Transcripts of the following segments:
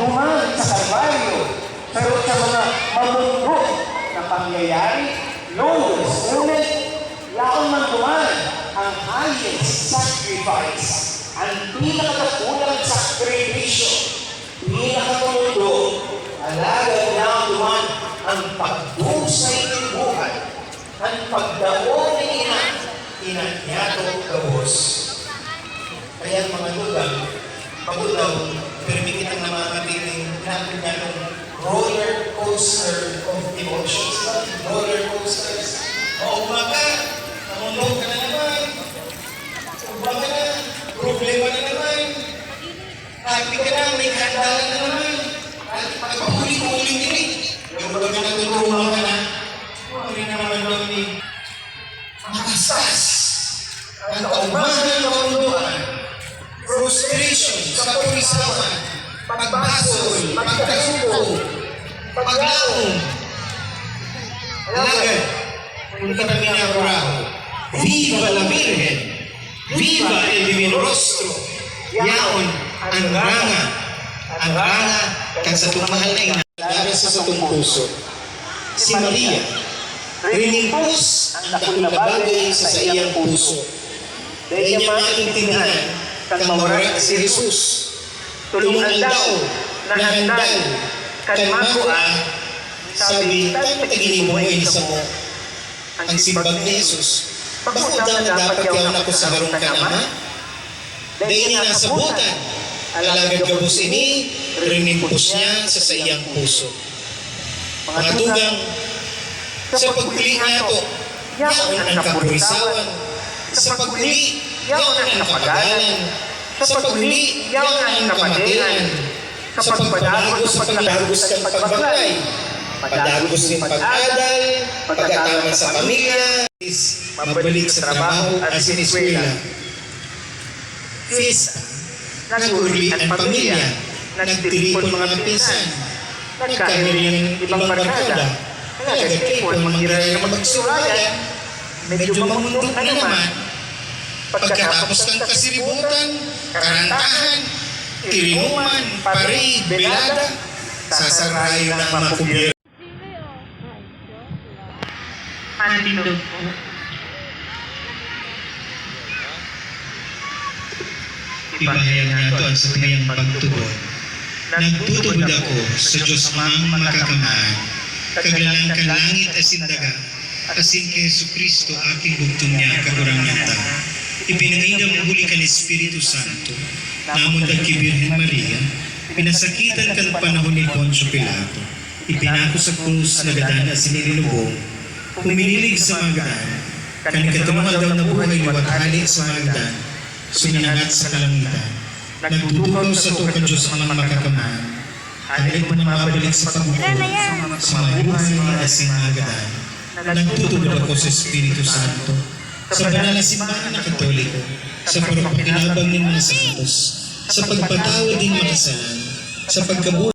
duman sa Kalbaryo, pero sa mga mamundok na pangyayari, lowest moment, laon man duman ang highest sacrifice, ang pinakatapulang sakripisyo, pinakatamundo, alagad laon duman ang pagdusay ng buhay, ang pagdaon ng inanyato gabos. Kaya mga lugang, pagulaw, permit ang namakating natin ng roller coaster of emotions. Roller coasters. O umaga, namundog ka na naman. Umaga na, problema na naman. Happy ka na, may kandalan na naman. At pagpahuli-huli nila. Yung baga na tutulungan ka na, rin naman lang ni makasas. Ang kaumahan ng kaunduan. Frustration sa purisawan, pagbasol, pagkasuko, paglaong. Alagad, kung kami na oraho, Viva la Virgen! Viva el Divino Rostro! Yaon ang ranga kag sa tumahal na ina, laban sa satong puso. Si Maria, riningpos ang dakulang bagay sa iyang puso. Dahil niya maintindihan, kang mawara si Jesus. Tulungan daw na handal kan makuha, sabi, tayo pataginin mo ay isa mo. Ang simbag ni Jesus, bakit daw na dapat yawan ako sa harong ka naman? Dahil niya nasabutan, alagad gabos ini, rinipos niya sa iyang puso. Mga tugang, sa pagpili niya to, yaon ang kapurisawan, sa pagpili, yaon ang kapagalan, sa pagpili, yaon ang kapatiran, sa pagpadagos, pagdagos kang pagbaglay, padagos din pag-adal, pagkatama sa pamilya, mabalik sa trabaho at siniskwela. Fis, nag-uli ang pamilya, nagtilipon mga pinsan, nagkahirin ibang barkada, nagagtipon mangiran na magsulayan, medyo mamundok na naman. Pagkatapos ng kasiributan, karantahan, tirinuman, pari, belada, sasarayo ng makubyero. Andito po. Ipahayag nato ang sa kanyang pagtugon. Nagtutubod ako sa Diyos mang makakamaan, kaglalang ka langit asin daga, asin kay Jesucristo aking bugtong niya kagurang nata. Ipinangidam ang huli ka ni Espiritu Santo, namon kay Birhen Maria, pinasakitan ka ng panahon ni Poncio Pilato, ipinako sa krus na gadan at sinililubong, puminilig sa magdan, kanikatumangal daw na buhay liwathali sa magdan, suminangat sa kalangitan, nagtutukaw sa to ka Diyos ang makakamán, alin mo na mabalik sa pagbubuhay, sa mabuhay at sinagadan, nagtutubod ako sa Espiritu Santo, sa banal na simbahan na Katoliko, sa pagpapakinabang ng mga santos, sa pagpatawad din makasalan, sa pagkabuhay.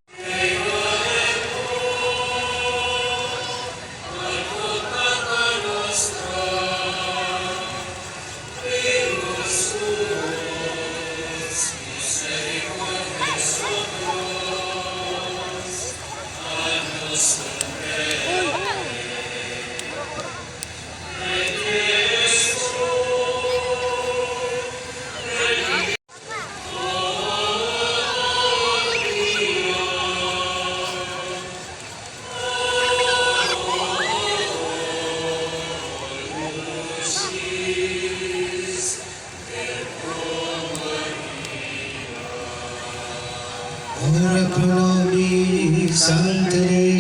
Ora pro nobis Sancte